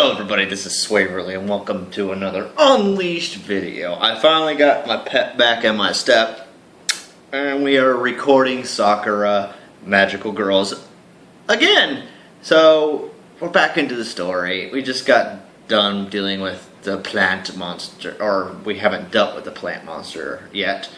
Hello everybody, this is Swaverly and welcome to another Unleashed video. I finally got my pet back in my step and we are recording Sakura Magical Girls again. So we're back into the story. We just got done dealing with the plant monster, or we haven't dealt with the plant monster yet.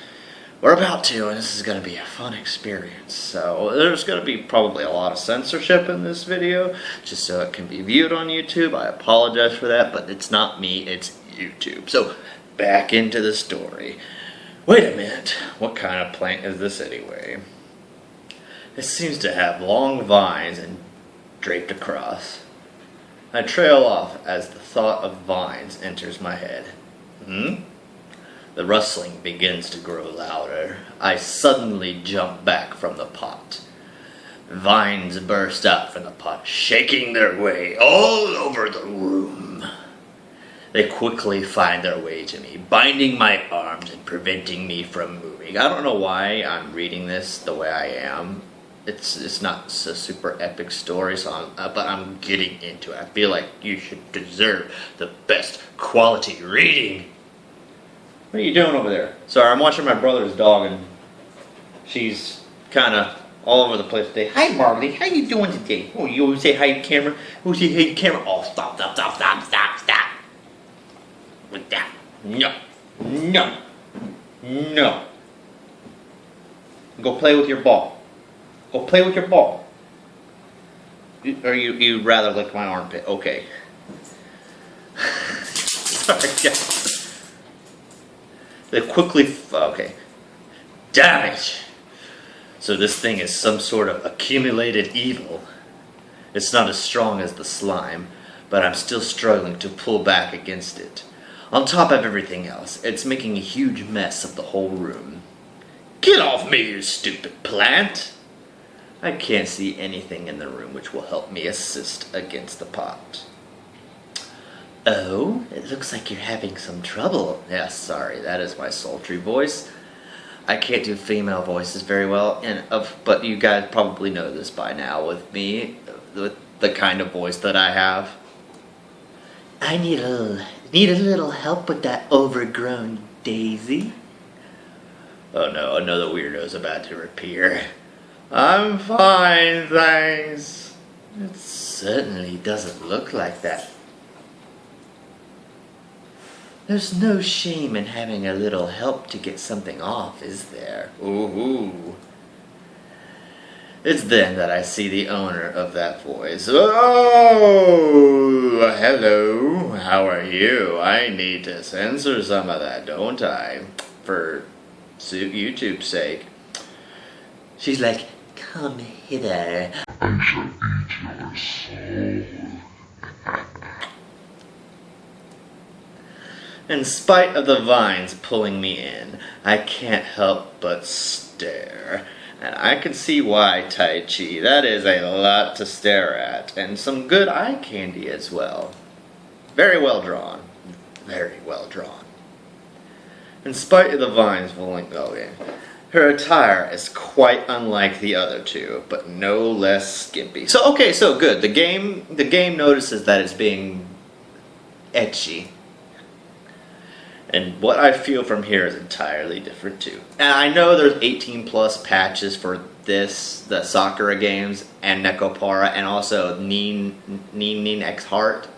We're about to, and this is going to be a fun experience. So there's going to be probably a lot of censorship in this video, just so it can be viewed on YouTube. I apologize for that, but it's not me, it's YouTube. So back into the story. Wait a minute, what kind of plant is this anyway? It seems to have long vines and draped across. I trail off as the thought of vines enters my head. The rustling begins to grow louder. I suddenly jump back from the pot. Vines burst out from the pot, shaking their way all over the room. They quickly find their way to me, binding my arms and preventing me from moving. I don't know why I'm reading this the way I am. It's not a super epic story, so but I'm getting into it. I feel like you should deserve the best quality reading. What are you doing over there? Sorry, I'm watching my brother's dog, and she's kind of all over the place today. Hi, Marley. How you doing today? Oh, you always say hi to camera? Oh, say hi to camera? Oh, stop. With that. No. Go play with your ball. Go play with your ball. Or you'd rather lick my armpit. Okay. Sorry, guys. They quickly... Okay. Damn it! So this thing is some sort of accumulated evil. It's not as strong as the slime, but I'm still struggling to pull back against it. On top of everything else, it's making a huge mess of the whole room. Get off me, you stupid plant! I can't see anything in the room which will help me assist against the pot. Oh, it looks like you're having some trouble. Yes, sorry, that is my sultry voice. I can't do female voices very well, but you guys probably know this by now with me, with the kind of voice that I have. I need a little help with that overgrown daisy. Oh no, another weirdo's about to appear. I'm fine, thanks. It certainly doesn't look like that. There's no shame in having a little help to get something off, is there? Ooh. It's then that I see the owner of that voice. Oh, hello. How are you? I need to censor some of that, don't I? For YouTube's sake. She's like, come hither. I shall eat your soul. In spite of the vines pulling me in, I can't help but stare. And I can see why, Tai Chi. That is a lot to stare at. And some good eye candy as well. Very well drawn. Very well drawn. In spite of the vines pulling me in, her attire is quite unlike the other two, but no less skimpy. So good. The game notices that it's being ecchi. And what I feel from here is entirely different too. And I know there's 18 plus patches for this, the Sakura games, and Nekopara, and also Nin X Heart.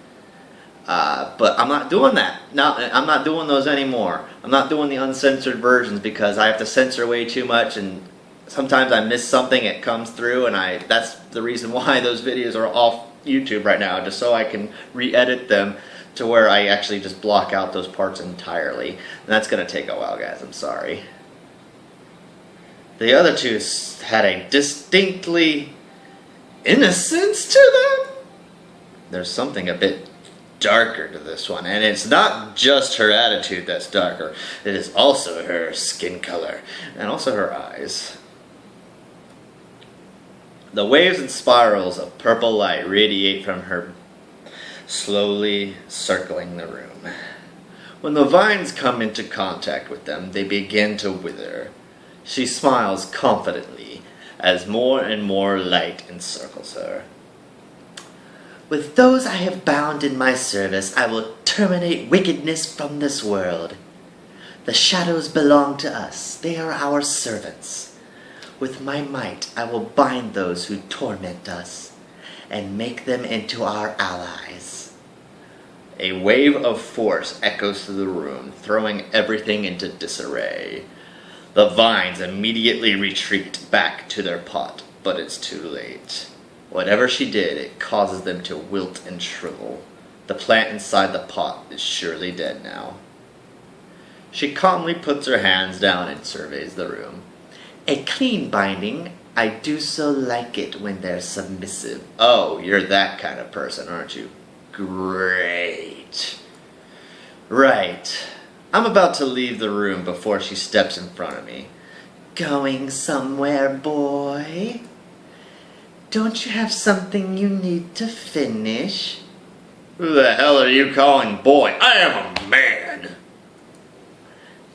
But I'm not doing that. No, I'm not doing those anymore. I'm not doing the uncensored versions because I have to censor way too much, and sometimes I miss something, it comes through, and that's the reason why those videos are off YouTube right now, just so I can re-edit them to where I actually just block out those parts entirely. And that's going to take a while, guys. I'm sorry. The other two had a distinctly innocence to them. There's something a bit darker to this one. And it's not just her attitude that's darker. It is also her skin color. And also her eyes. The waves and spirals of purple light radiate from her, slowly circling the room. When the vines come into contact with them, they begin to wither. She smiles confidently as more and more light encircles her. With those I have bound in my service, I will terminate wickedness from this world. The shadows belong to us. They are our servants. With my might, I will bind those who torment us and make them into our allies. A wave of force echoes through the room, throwing everything into disarray. The vines immediately retreat back to their pot, but it's too late. Whatever she did, it causes them to wilt and shrivel. The plant inside the pot is surely dead now. She calmly puts her hands down and surveys the room. A clean binding. I do so like it when they're submissive. Oh, you're that kind of person, aren't you? Great. Right. I'm about to leave the room before she steps in front of me. Going somewhere, boy? Don't you have something you need to finish? Who the hell are you calling boy? I am a man!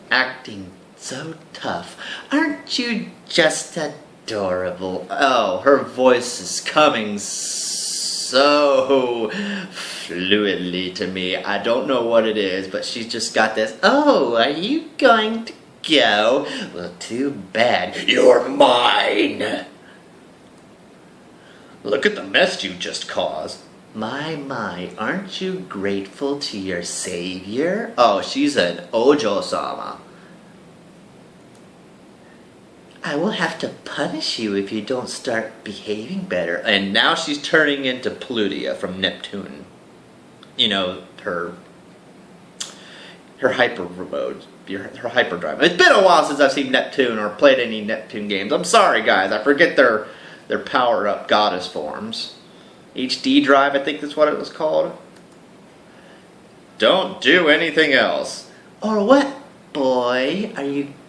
Acting so tough. Aren't you just adorable? Oh, her voice is coming so fluidly to me. I don't know what it is, but she's just got this. Oh, are you going to go? Well, too bad. You're mine! Look at the mess you just caused. My, aren't you grateful to your savior? Oh, she's an Ojo-sama. I will have to punish you if you don't start behaving better. And now she's turning into Plutia from Neptune. You know, her hyper mode, her hyperdrive. It's been a while since I've seen Neptune or played any Neptune games. I'm sorry, guys. I forget their power-up goddess forms. HD drive, I think that's what it was called. Don't do anything else. Or what, boy?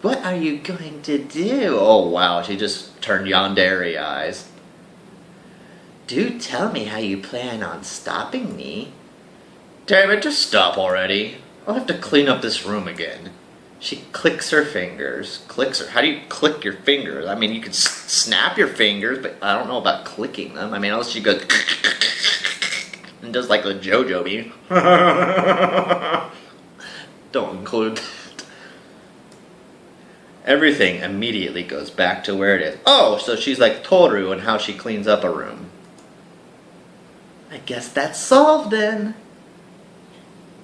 What are you going to do? Oh, wow, she just turned yandere eyes. Do tell me how you plan on stopping me. Damn it, just stop already. I'll have to clean up this room again. She clicks her fingers. How do you click your fingers? I mean, you could snap your fingers, but I don't know about clicking them. I mean, unless she goes and does like the JoJo beat. Don't include that. Everything immediately goes back to where it is. Oh, so she's like Toru and how she cleans up a room. I guess that's solved then.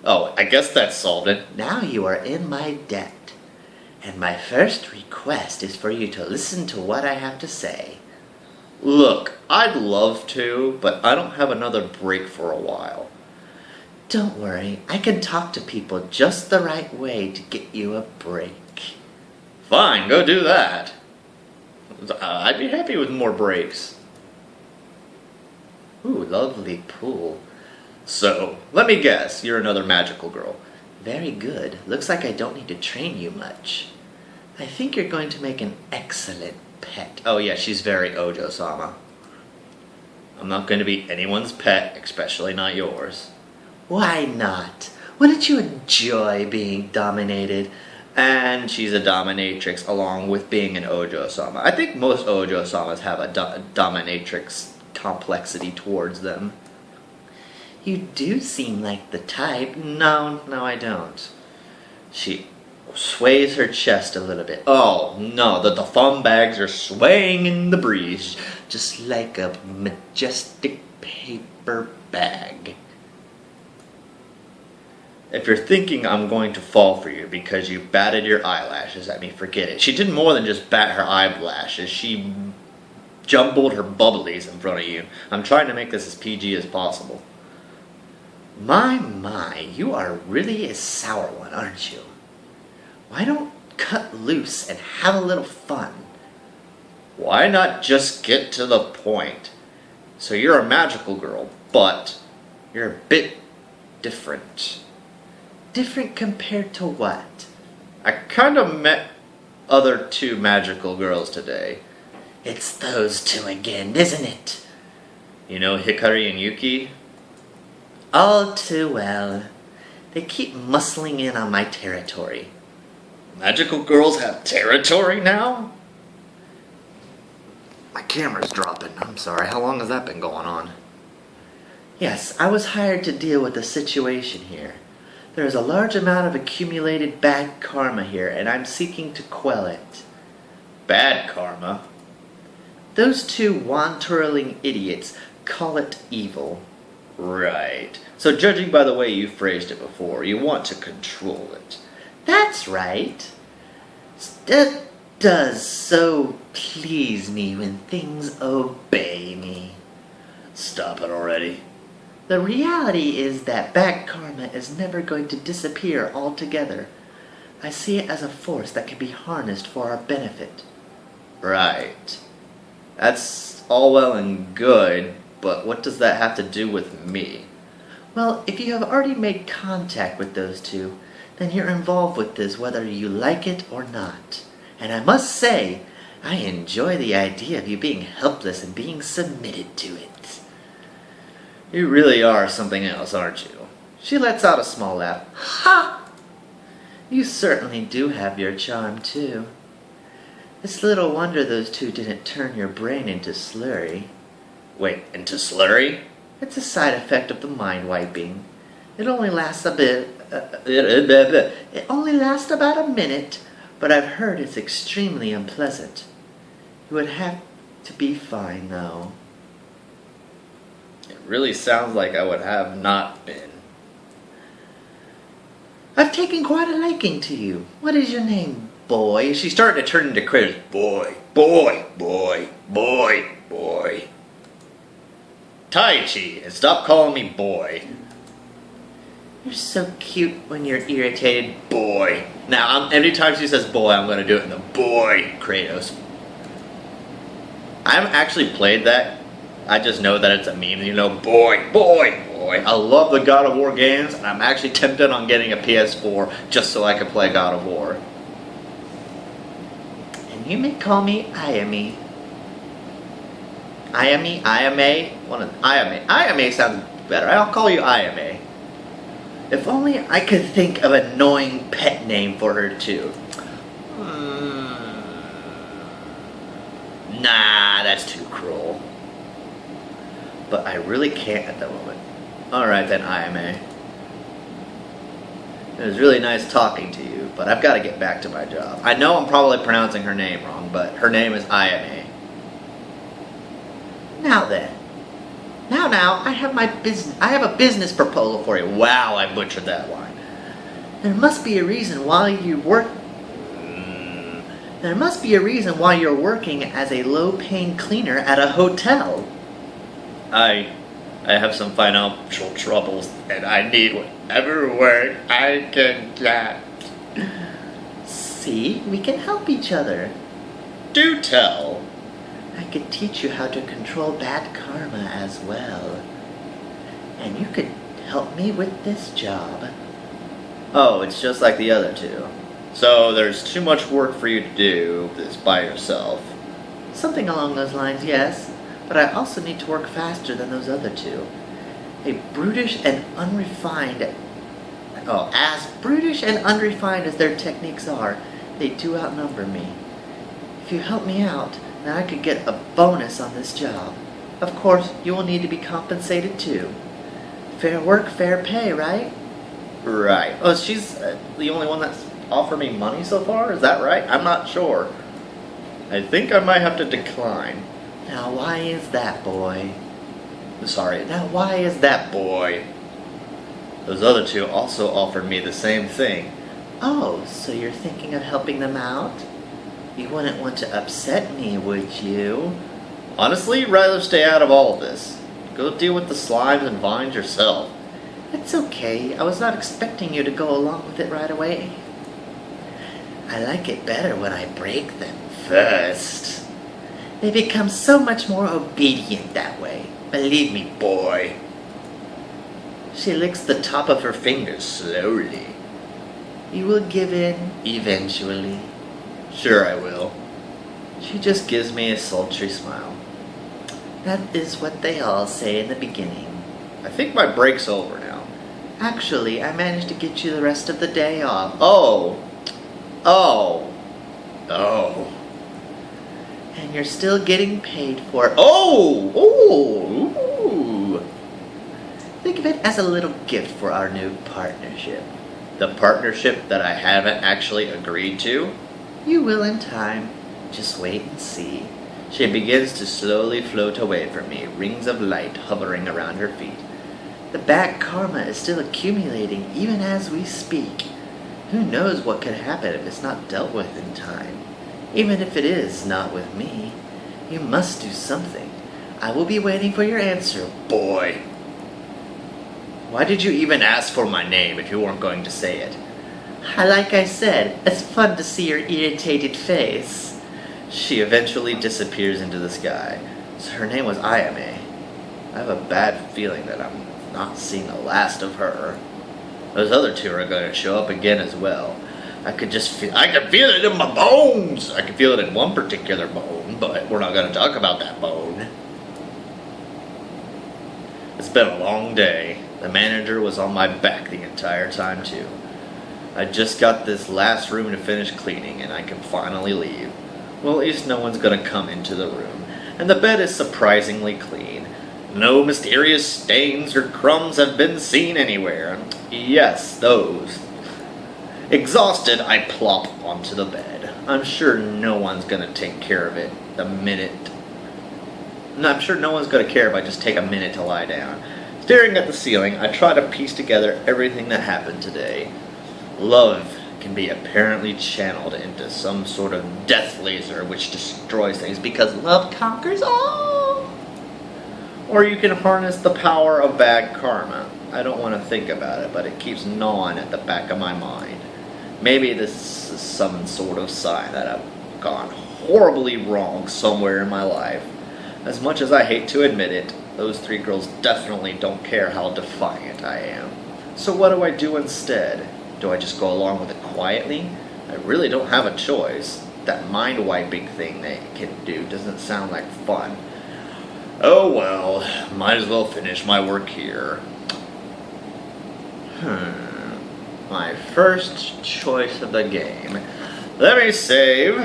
Oh, I guess that's solved it. Now you are in my debt. And my first request is for you to listen to what I have to say. Look, I'd love to, but I don't have another break for a while. Don't worry, I can talk to people just the right way to get you a break. Fine, go do that. I'd be happy with more breaks. Ooh, lovely pool. So, let me guess, you're another magical girl. Very good. Looks like I don't need to train you much. I think you're going to make an excellent pet. Oh yeah, she's very Ojo-sama. I'm not going to be anyone's pet, especially not yours. Why not? Wouldn't you enjoy being dominated? And she's a dominatrix along with being an Ojo-sama. I think most Ojo-samas have a dominatrix complexity towards them. You do seem like the type. No, I don't. She sways her chest a little bit. Oh, no, the thumb bags are swaying in the breeze, just like a majestic paper bag. If you're thinking I'm going to fall for you because you batted your eyelashes at me, forget it. She did more than just bat her eyelashes. She jumbled her bubblies in front of you. I'm trying to make this as PG as possible. My, you are really a sour one, aren't you? Why don't cut loose and have a little fun? Why not just get to the point? So you're a magical girl, but you're a bit different. Different compared to what? I kind of met other two magical girls today. It's those two again, isn't it? You know Hikari and Yuki? All too well. They keep muscling in on my territory. Magical girls have territory now? My camera's dropping. I'm sorry. How long has that been going on? Yes, I was hired to deal with the situation here. There is a large amount of accumulated bad karma here, and I'm seeking to quell it. Bad karma? Those two wand-twirling idiots call it evil. Right. So judging by the way you phrased it before, you want to control it. That's right. That does so please me when things obey me. Stop it already. The reality is that bad karma is never going to disappear altogether. I see it as a force that can be harnessed for our benefit. Right. That's all well and good, but what does that have to do with me? Well, if you have already made contact with those two, then you're involved with this whether you like it or not. And I must say, I enjoy the idea of you being helpless and being submitted to it. You really are something else, aren't you? She lets out a small laugh. Ha! You certainly do have your charm, too. It's little wonder those two didn't turn your brain into slurry. Wait, into slurry? It's a side effect of the mind wiping. It only lasts a bit. It only lasts about a minute, but I've heard it's extremely unpleasant. You would have to be fine, though. It really sounds like I would have not been. I've taken quite a liking to you. What is your name, boy? She's starting to turn into critters. Boy, boy, boy, boy, boy. Tai Chi, and stop calling me boy. You're so cute when you're irritated. Boy. Now, anytime she says boy, I'm going to do it in the boy Kratos. I haven't actually played that. I just know that it's a meme, you know, boy, boy, boy. I love the God of War games, and I'm actually tempted on getting a PS4 just so I can play God of War. And you may call me Ayame. Ayame? Ayame? Ayame. Ayame sounds better. I'll call you Ayame. If only I could think of an annoying pet name for her, too. Nah, that's too cruel. But I really can't at the moment. Alright then, Ayame. It was really nice talking to you, but I've got to get back to my job. I know I'm probably pronouncing her name wrong, but her name is Ayame. Now then. Now, I have a business proposal for you. Wow, I butchered that line. There must be a reason why you work... There must be a reason why you're working as a low-paying cleaner at a hotel. I have some financial troubles, and I need whatever work I can get. See, we can help each other. Do tell. I could teach you how to control bad karma as well. And you could help me with this job. Oh, it's just like the other two. So there's too much work for you to do this by yourself. Something along those lines, yes. But I also need to work faster than those other two. As brutish and unrefined as their techniques are, they do outnumber me. If you help me out, then I could get a bonus on this job. Of course, you will need to be compensated too. Fair work, fair pay, right? Right. Oh, she's the only one that's offered me money so far? Is that right? I'm not sure. I think I might have to decline. Now why is that, boy? Sorry, now why is that, boy? Those other two also offered me the same thing. Oh, so you're thinking of helping them out? You wouldn't want to upset me, would you? Honestly, you'd rather stay out of all of this. Go deal with the slimes and vines yourself. It's okay. I was not expecting you to go along with it right away. I like it better when I break them first. They become so much more obedient that way. Believe me, boy. She licks the top of her fingers slowly. You will give in eventually. Sure I will. She just gives me a sultry smile. That is what they all say in the beginning. I think my break's over now. Actually, I managed to get you the rest of the day off. Oh. And you're still getting paid for it. Oh! Think of it as a little gift for our new partnership. The partnership that I haven't actually agreed to? You will in time. Just wait and see. She begins to slowly float away from me, rings of light hovering around her feet. The bad karma is still accumulating even as we speak. Who knows what could happen if it's not dealt with in time? Even if it is not with me, you must do something. I will be waiting for your answer, boy. Why did you even ask for my name if you weren't going to say it? Like I said, it's fun to see your irritated face. She eventually disappears into the sky. So her name was Ayame. I have a bad feeling that I'm not seeing the last of her. Those other two are going to show up again as well. I can feel it in my bones. I can feel it in one particular bone, but we're not going to talk about that bone. It's been a long day. The manager was on my back the entire time too. I just got this last room to finish cleaning and I can finally leave. Well, at least no one's going to come into the room. And the bed is surprisingly clean. No mysterious stains or crumbs have been seen anywhere. Yes, those. Exhausted, I plop onto the bed. I'm sure no one's going to take care of it the minute. No, I'm sure no one's going to care if I just take a minute to lie down. Staring at the ceiling, I try to piece together everything that happened today. Love can be apparently channeled into some sort of death laser which destroys things because love conquers all. Or you can harness the power of bad karma. I don't want to think about it, but it keeps gnawing at the back of my mind. Maybe this is some sort of sign that I've gone horribly wrong somewhere in my life. As much as I hate to admit it, those three girls definitely don't care how defiant I am. So what do I do instead? Do I just go along with it quietly? I really don't have a choice. That mind-wiping thing they can do doesn't sound like fun. Oh well, might as well finish my work here. My first choice of the game. Let me save.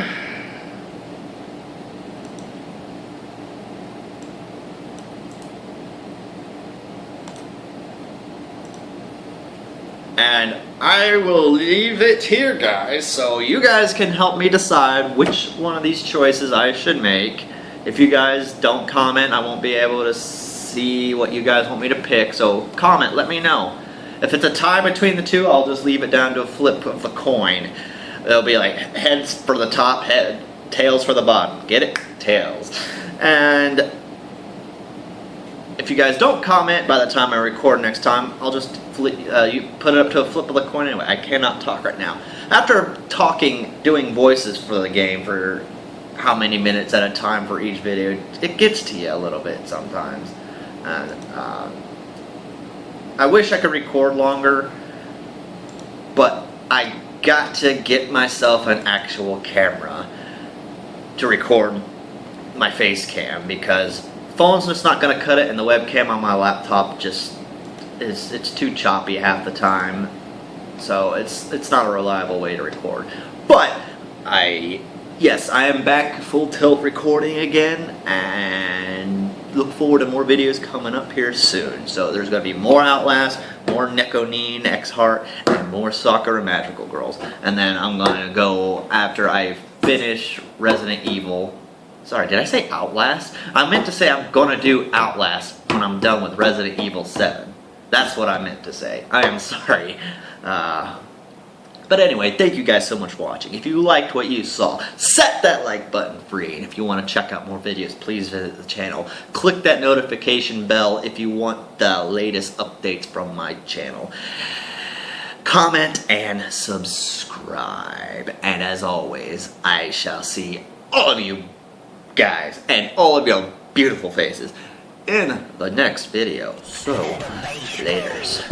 And I will leave it here, guys, so you guys can help me decide which one of these choices I should make. If you guys don't comment, I won't be able to see what you guys want me to pick, so comment, let me know. If it's a tie between the two, I'll just leave it down to a flip of a coin. It'll be like heads for the top, tails for the bottom. Get it? Tails. And if you guys don't comment by the time I record next time, I'll just you put it up to a flip of the coin anyway. I cannot talk right now. After doing voices for the game for how many minutes at a time for each video, it gets to you a little bit sometimes. And I wish I could record longer, but I got to get myself an actual camera to record my face cam because phone's just not going to cut it, and the webcam on my laptop it's too choppy half the time, so it's not a reliable way to record. But yes, I am back full tilt recording again, and look forward to more videos coming up here soon. So there's going to be more Outlast, more Nekonine, X-Heart, and more Sakura Magical Girls. And then I'm going to go after I finish Resident Evil. Sorry, did I say Outlast? I meant to say I'm going to do Outlast when I'm done with Resident Evil 7. That's what I meant to say. I am sorry. But anyway, thank you guys so much for watching. If you liked what you saw, set that like button free. And if you want to check out more videos, please visit the channel. Click that notification bell if you want the latest updates from my channel. Comment and subscribe. And as always, I shall see all of you guys and all of your beautiful faces in the next video. So, laters.